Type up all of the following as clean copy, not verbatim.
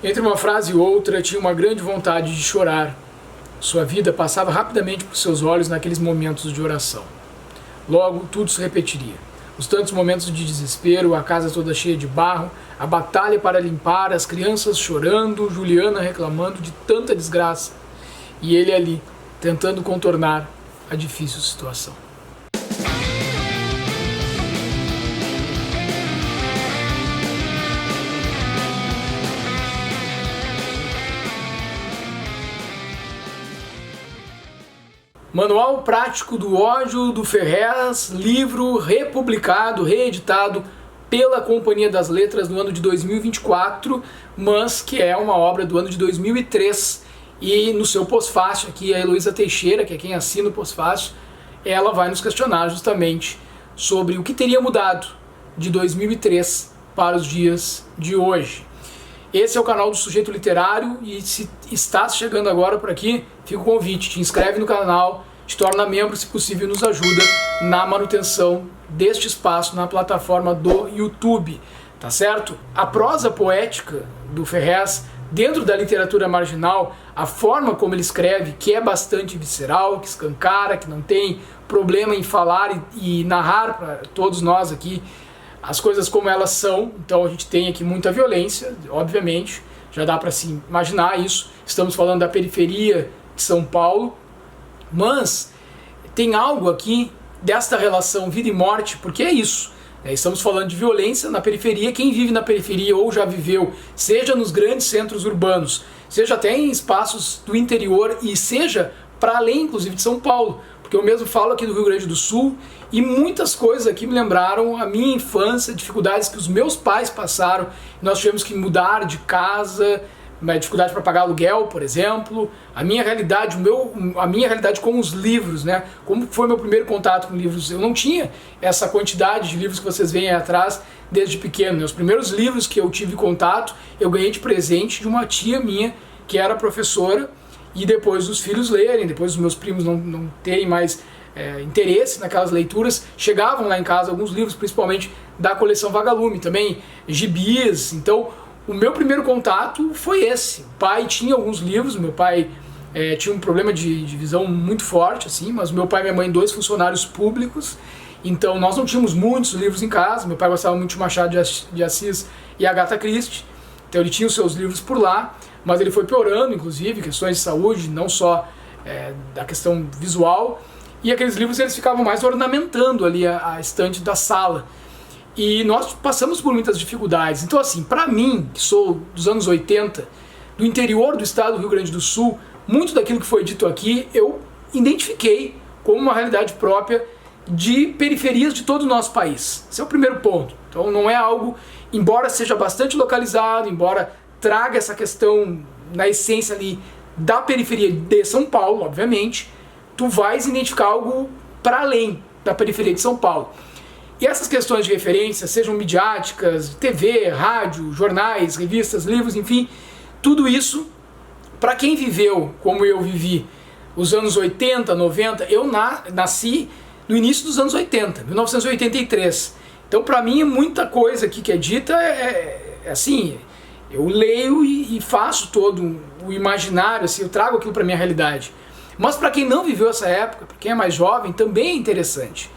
Entre uma frase e outra, tinha uma grande vontade de chorar. Sua vida passava rapidamente por seus olhos naqueles momentos de oração. Logo, tudo se repetiria. Os tantos momentos de desespero, a casa toda cheia de barro, a batalha para limpar, as crianças chorando, Juliana reclamando de tanta desgraça, e ele ali, tentando contornar a difícil situação. Manual Prático do Ódio do Ferrez, livro republicado, reeditado pela Companhia das Letras no ano de 2024, mas que é uma obra do ano de 2003. E no seu pós-fácil aqui, a Heloísa Teixeira, que é quem assina o pós-fácil, ela vai nos questionar justamente sobre o que teria mudado de 2003 para os dias de hoje. Esse é o canal do Sujeito Literário e se está chegando agora por aqui, fica o convite, te inscreve no canal, te torna membro, se possível nos ajuda na manutenção deste espaço na plataforma do YouTube, tá certo? A prosa poética do Ferrez, dentro da literatura marginal, a forma como ele escreve, que é bastante visceral, que escancara, que não tem problema em falar e narrar para todos nós aqui as coisas como elas são. Então a gente tem aqui muita violência, obviamente, já dá para se imaginar isso. Estamos falando da periferia de São Paulo, mas tem algo aqui desta relação vida e morte, porque é isso. Estamos falando de violência na periferia. Quem vive na periferia ou já viveu, seja nos grandes centros urbanos, seja até em espaços do interior e seja para além, inclusive, de São Paulo, porque eu mesmo falo aqui do Rio Grande do Sul e muitas coisas aqui me lembraram a minha infância, dificuldades que os meus pais passaram. Nós tivemos que mudar de casa, dificuldade para pagar aluguel, por exemplo. A minha realidade, a minha realidade com os livros, né? Como foi meu primeiro contato com livros? Eu não tinha essa quantidade de livros que vocês veem aí atrás desde pequeno. Os primeiros livros que eu tive contato, eu ganhei de presente de uma tia minha que era professora, e depois os filhos lerem, depois os meus primos não terem mais interesse naquelas leituras, chegavam lá em casa alguns livros, principalmente da coleção Vagalume, também gibis. Então o meu primeiro contato foi esse. O pai tinha alguns livros, meu pai tinha um problema de visão muito forte, assim, mas meu pai e minha mãe, 2 funcionários públicos, então nós não tínhamos muitos livros em casa. Meu pai gostava muito de Machado de Assis e Agatha Christie, então ele tinha os seus livros por lá, mas ele foi piorando, inclusive, questões de saúde, não só da questão visual, e aqueles livros eles ficavam mais ornamentando ali a estante da sala. E nós passamos por muitas dificuldades. Então, assim, para mim, que sou dos anos 80, do interior do estado do Rio Grande do Sul, muito daquilo que foi dito aqui eu identifiquei como uma realidade própria de periferias de todo o nosso país. Esse é o primeiro ponto. Então não é algo, embora seja bastante localizado, embora traga essa questão na essência ali da periferia de São Paulo, obviamente, tu vais identificar algo para além da periferia de São Paulo. E essas questões de referência, sejam midiáticas, TV, rádio, jornais, revistas, livros, enfim, tudo isso, para quem viveu como eu vivi os anos 80, 90, eu nasci no início dos anos 80, 1983. Então, para mim, muita coisa aqui que é dita é assim, eu leio e faço todo o imaginário, assim, eu trago aquilo para minha realidade. Mas para quem não viveu essa época, para quem é mais jovem, também é interessante.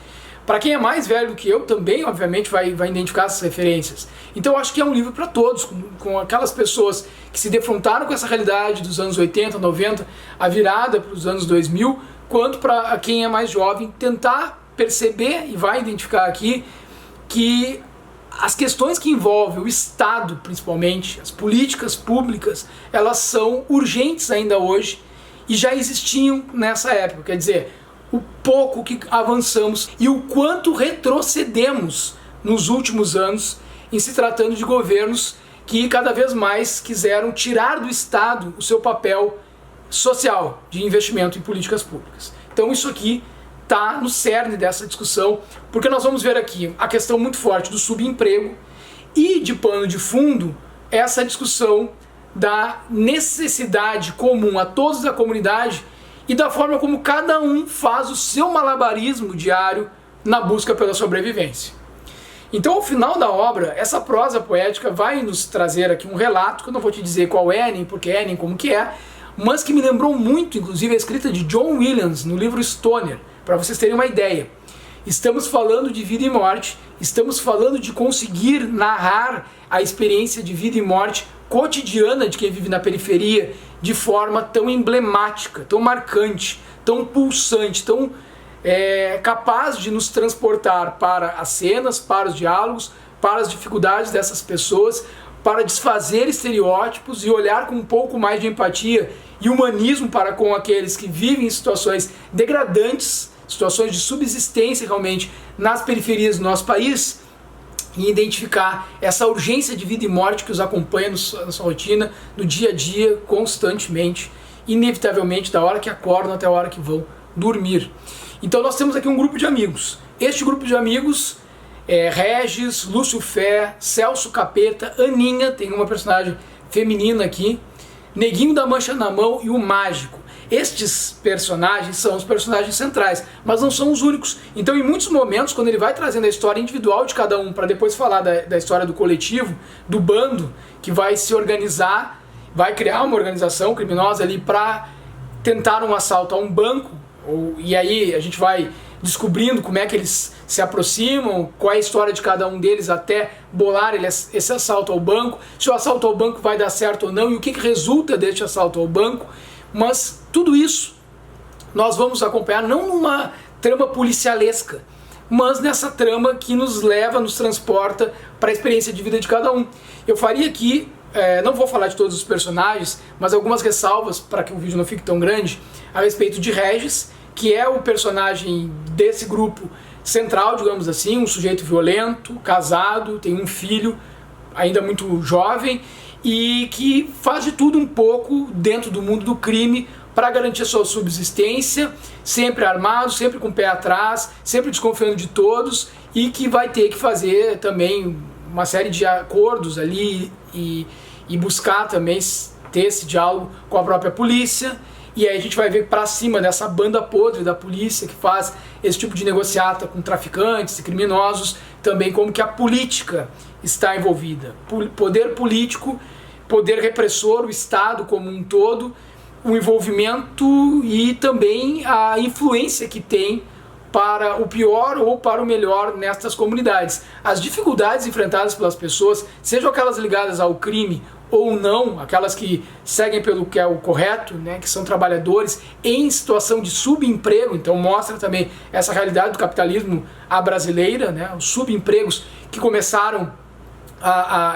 Para quem é mais velho do que eu, também, obviamente, vai identificar essas referências. Então eu acho que é um livro para todos, com aquelas pessoas que se defrontaram com essa realidade dos anos 80, 90, a virada para os anos 2000, quanto para quem é mais jovem tentar perceber, e vai identificar aqui, que as questões que envolvem o Estado, principalmente, as políticas públicas, elas são urgentes ainda hoje e já existiam nessa época. Quer dizer, o pouco que avançamos e o quanto retrocedemos nos últimos anos em se tratando de governos que cada vez mais quiseram tirar do Estado o seu papel social de investimento em políticas públicas. Então isso aqui está no cerne dessa discussão, porque nós vamos ver aqui a questão muito forte do subemprego e, de pano de fundo, essa discussão da necessidade comum a todos da comunidade e da forma como cada um faz o seu malabarismo diário na busca pela sobrevivência. Então, ao final da obra, essa prosa poética vai nos trazer aqui um relato, que eu não vou te dizer qual é, nem porque é, nem como que é, mas que me lembrou muito, inclusive, a escrita de John Williams no livro Stoner, para vocês terem uma ideia. Estamos falando de vida e morte, estamos falando de conseguir narrar a experiência de vida e morte cotidiana de quem vive na periferia de forma tão emblemática, tão marcante, tão pulsante, tão capaz de nos transportar para as cenas, para os diálogos, para as dificuldades dessas pessoas, para desfazer estereótipos e olhar com um pouco mais de empatia e humanismo para com aqueles que vivem em situações degradantes, situações de subsistência realmente nas periferias do nosso país, e identificar essa urgência de vida e morte que os acompanha na sua rotina, no dia a dia, constantemente, inevitavelmente, da hora que acordam até a hora que vão dormir. Então nós temos aqui um grupo de amigos. Este grupo de amigos é Regis, Lúcio Fé, Celso Capeta, Aninha, tem uma personagem feminina aqui, Neguinho da Mancha na Mão e o Mágico. Estes personagens são os personagens centrais, mas não são os únicos. Então, em muitos momentos, quando ele vai trazendo a história individual de cada um, para depois falar da história do coletivo, do bando, que vai se organizar, vai criar uma organização criminosa ali para tentar um assalto a um banco, e aí a gente vai descobrindo como é que eles se aproximam, qual é a história de cada um deles até bolar esse assalto ao banco, se o assalto ao banco vai dar certo ou não, e o que resulta deste assalto ao banco. Mas tudo isso nós vamos acompanhar não numa trama policialesca, mas nessa trama que nos leva, nos transporta para a experiência de vida de cada um. Eu faria aqui, não vou falar de todos os personagens, mas algumas ressalvas para que o vídeo não fique tão grande, a respeito de Regis, que é o personagem desse grupo central, digamos assim, um sujeito violento, casado, tem um filho ainda muito jovem, e que faz de tudo um pouco dentro do mundo do crime para garantir a sua subsistência, sempre armado, sempre com o pé atrás, sempre desconfiando de todos, e que vai ter que fazer também uma série de acordos ali e buscar também ter esse diálogo com a própria polícia. E aí a gente vai ver para cima dessa banda podre da polícia que faz esse tipo de negociata com traficantes e criminosos, também como que a política está envolvida. Poder político, poder repressor, o Estado como um todo, o envolvimento e também a influência que tem para o pior ou para o melhor nestas comunidades. As dificuldades enfrentadas pelas pessoas, sejam aquelas ligadas ao crime ou não, aquelas que seguem pelo que é o correto, né, que são trabalhadores em situação de subemprego, então mostra também essa realidade do capitalismo à brasileira, né, os subempregos que começaram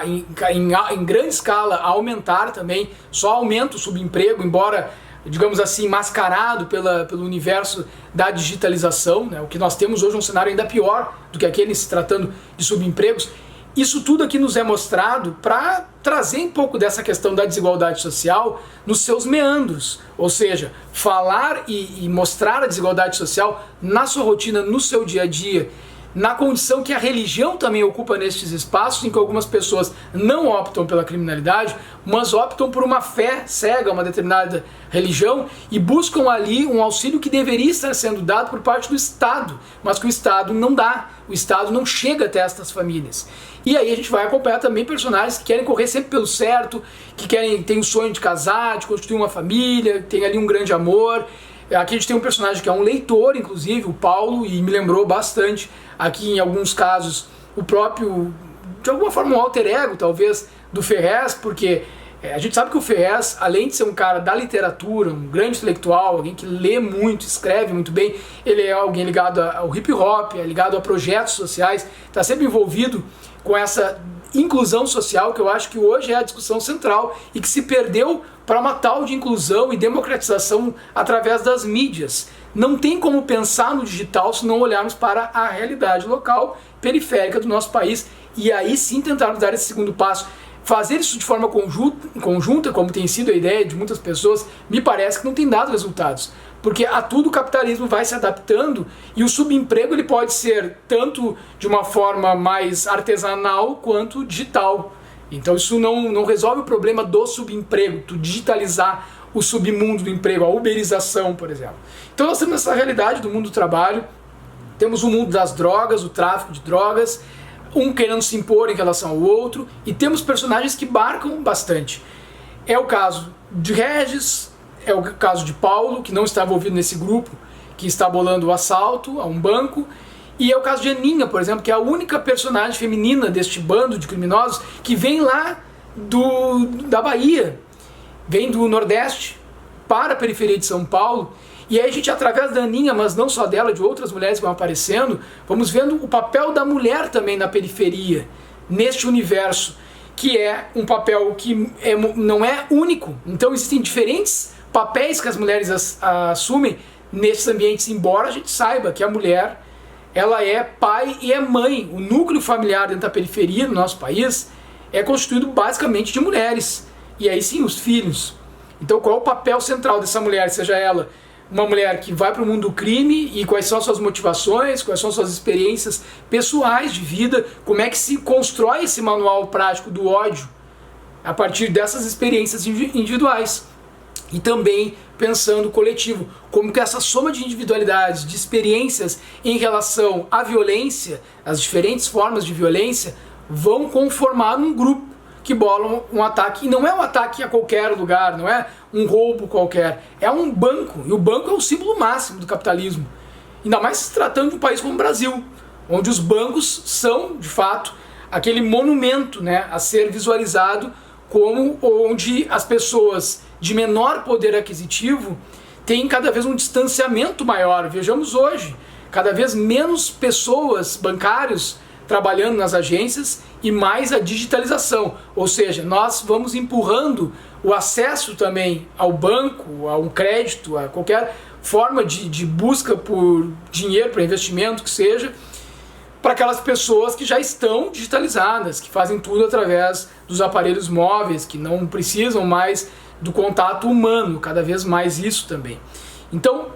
em grande escala a aumentar também, só aumenta o subemprego, embora, digamos assim, mascarado pelo universo da digitalização, né, o que nós temos hoje é um cenário ainda pior do que aquele se tratando de subempregos. Isso tudo aqui nos é mostrado para trazer um pouco dessa questão da desigualdade social nos seus meandros, ou seja, falar e mostrar a desigualdade social na sua rotina, no seu dia a dia, na condição que a religião também ocupa nestes espaços, em que algumas pessoas não optam pela criminalidade, mas optam por uma fé cega a uma determinada religião e buscam ali um auxílio que deveria estar sendo dado por parte do Estado, mas que o Estado não dá, o Estado não chega até estas famílias. E aí a gente vai acompanhar também personagens que querem correr sempre pelo certo, que têm o sonho de casar, de constituir uma família, tem ali um grande amor. Aqui a gente tem um personagem que é um leitor, inclusive, o Paulo, e me lembrou bastante, aqui em alguns casos, o próprio, de alguma forma, um alter ego, talvez, do Ferrez, porque a gente sabe que o Ferrez, além de ser um cara da literatura, um grande intelectual, alguém que lê muito, escreve muito bem, ele é alguém ligado ao hip hop, é ligado a projetos sociais, está sempre envolvido com essa inclusão social, que eu acho que hoje é a discussão central e que se perdeu para uma tal de inclusão e democratização através das mídias. Não tem como pensar no digital se não olharmos para a realidade local, periférica do nosso país, e aí sim tentarmos dar esse segundo passo. Fazer isso de forma conjunta, como tem sido a ideia de muitas pessoas, me parece que não tem dado resultados. Porque a tudo o capitalismo vai se adaptando e o subemprego ele pode ser tanto de uma forma mais artesanal quanto digital. Então isso não resolve o problema do subemprego, do digitalizar o submundo do emprego, a uberização, por exemplo. Então nós temos essa realidade do mundo do trabalho, temos o mundo das drogas, o tráfico de drogas, um querendo se impor em relação ao outro, e temos personagens que marcam bastante. É o caso de Regis, é o caso de Paulo, que não estava envolvido nesse grupo, que está bolando o assalto a um banco, e é o caso de Aninha, por exemplo, que é a única personagem feminina deste bando de criminosos que vem lá da Bahia, vem do Nordeste para a periferia de São Paulo. E aí a gente, através da Aninha, mas não só dela, de outras mulheres que vão aparecendo, vamos vendo o papel da mulher também na periferia, neste universo, que é um papel que não é único. Então existem diferentes papéis que as mulheres assumem nesses ambientes, embora a gente saiba que a mulher, ela é pai e é mãe. O núcleo familiar dentro da periferia do nosso país é constituído basicamente de mulheres. E aí sim, os filhos. Então qual é o papel central dessa mulher, seja ela uma mulher que vai para o mundo do crime, e quais são as suas motivações, quais são as suas experiências pessoais de vida, como é que se constrói esse manual prático do ódio a partir dessas experiências individuais. E também pensando coletivo, como que essa soma de individualidades, de experiências em relação à violência, as diferentes formas de violência, vão conformar um grupo que bolam um ataque. E não é um ataque a qualquer lugar, não é um roubo qualquer, é um banco, e o banco é o símbolo máximo do capitalismo, ainda mais se tratando de um país como o Brasil, onde os bancos são, de fato, aquele monumento, né, a ser visualizado como onde as pessoas de menor poder aquisitivo têm cada vez um distanciamento maior. Vejamos hoje, cada vez menos pessoas, bancários, trabalhando nas agências, e mais a digitalização, ou seja, nós vamos empurrando o acesso também ao banco, a um crédito, a qualquer forma de busca por dinheiro, para investimento que seja, para aquelas pessoas que já estão digitalizadas, que fazem tudo através dos aparelhos móveis, que não precisam mais do contato humano, cada vez mais isso também. Então,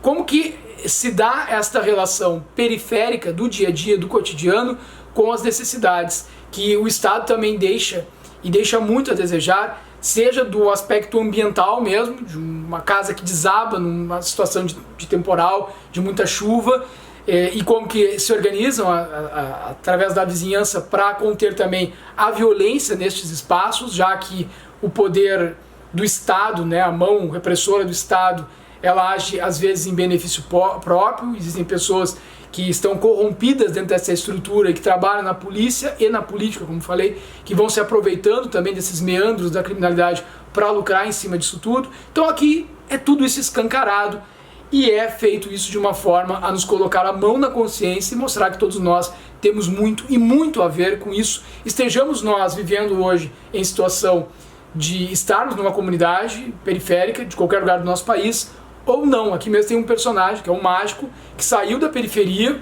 como que se dá esta relação periférica do dia a dia, do cotidiano, com as necessidades que o Estado também deixa, e deixa muito a desejar, seja do aspecto ambiental mesmo, de uma casa que desaba numa situação de temporal, de muita chuva, e como que se organizam através da vizinhança para conter também a violência nestes espaços, já que o poder do Estado, né, a mão repressora do Estado, ela age às vezes em benefício próprio. Existem pessoas que estão corrompidas dentro dessa estrutura e que trabalham na polícia e na política, como falei, que vão se aproveitando também desses meandros da criminalidade para lucrar em cima disso tudo. Então aqui é tudo isso escancarado, e é feito isso de uma forma a nos colocar a mão na consciência e mostrar que todos nós temos muito e muito a ver com isso. Estejamos nós vivendo hoje em situação de estarmos numa comunidade periférica de qualquer lugar do nosso país, ou não. Aqui mesmo tem um personagem, que é um mágico, que saiu da periferia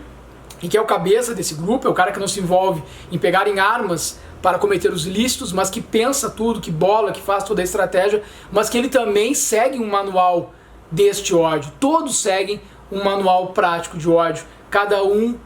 e que é o cabeça desse grupo, é o cara que não se envolve em pegar em armas para cometer os ilícitos, mas que pensa tudo, que bola, que faz toda a estratégia, mas que ele também segue um manual deste ódio. Todos seguem um manual prático de ódio. Cada um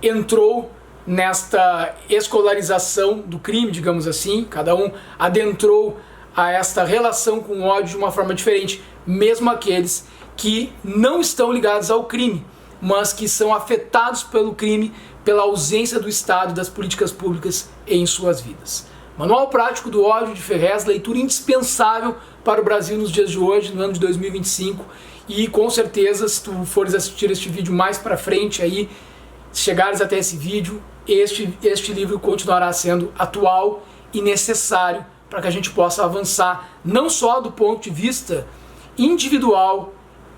entrou nesta escolarização do crime, digamos assim, cada um adentrou a esta relação com o ódio de uma forma diferente, mesmo aqueles que não estão ligados ao crime, mas que são afetados pelo crime, pela ausência do Estado e das políticas públicas em suas vidas. Manual Prático do Ódio de Ferrez, leitura indispensável para o Brasil nos dias de hoje, no ano de 2025, e com certeza, se tu fores assistir este vídeo mais para frente aí, se chegares até esse vídeo, este livro continuará sendo atual e necessário para que a gente possa avançar, não só do ponto de vista individual,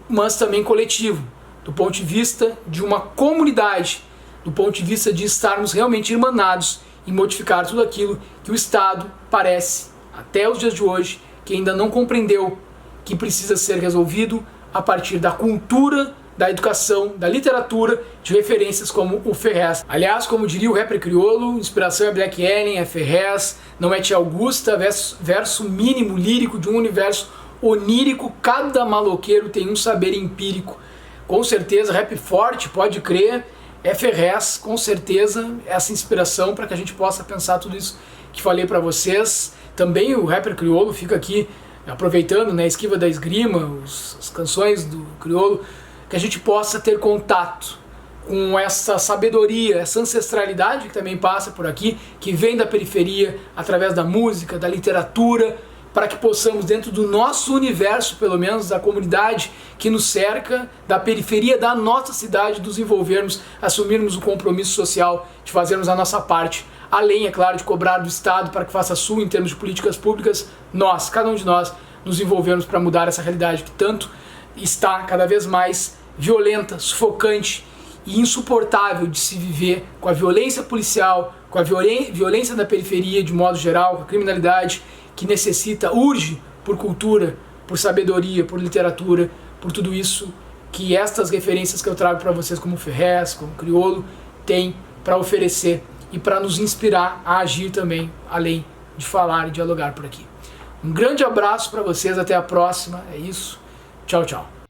mas também coletivo, do ponto de vista de uma comunidade, do ponto de vista de estarmos realmente irmanados e modificar tudo aquilo que o Estado parece, até os dias de hoje, que ainda não compreendeu que precisa ser resolvido a partir da cultura, da educação, da literatura, de referências como o Ferrez. Aliás, como diria o rapper crioulo, inspiração é Black Alien, é Ferrez, não é Tia Augusta, verso mínimo lírico de um universo onírico, cada maloqueiro tem um saber empírico. Com certeza, rap forte, pode crer, é Ferrez, com certeza, essa inspiração para que a gente possa pensar tudo isso que falei para vocês. Também o rapper crioulo fica aqui aproveitando, né, a esquiva da esgrima, as canções do crioulo, que a gente possa ter contato com essa sabedoria, essa ancestralidade que também passa por aqui, que vem da periferia, através da música, da literatura, para que possamos, dentro do nosso universo, pelo menos, da comunidade que nos cerca, da periferia da nossa cidade, nos envolvermos, assumirmos o compromisso social de fazermos a nossa parte, além, é claro, de cobrar do Estado para que faça a sua em termos de políticas públicas, nós, cada um de nós, nos envolvermos para mudar essa realidade que tanto está cada vez mais violenta, sufocante e insuportável de se viver, com a violência policial, com a violência da periferia de modo geral, com a criminalidade que necessita, urge por cultura, por sabedoria, por literatura, por tudo isso que estas referências que eu trago para vocês como Ferrez, como Criolo, têm para oferecer e para nos inspirar a agir também, além de falar e dialogar por aqui. Um grande abraço para vocês, até a próxima, é isso, tchau, tchau.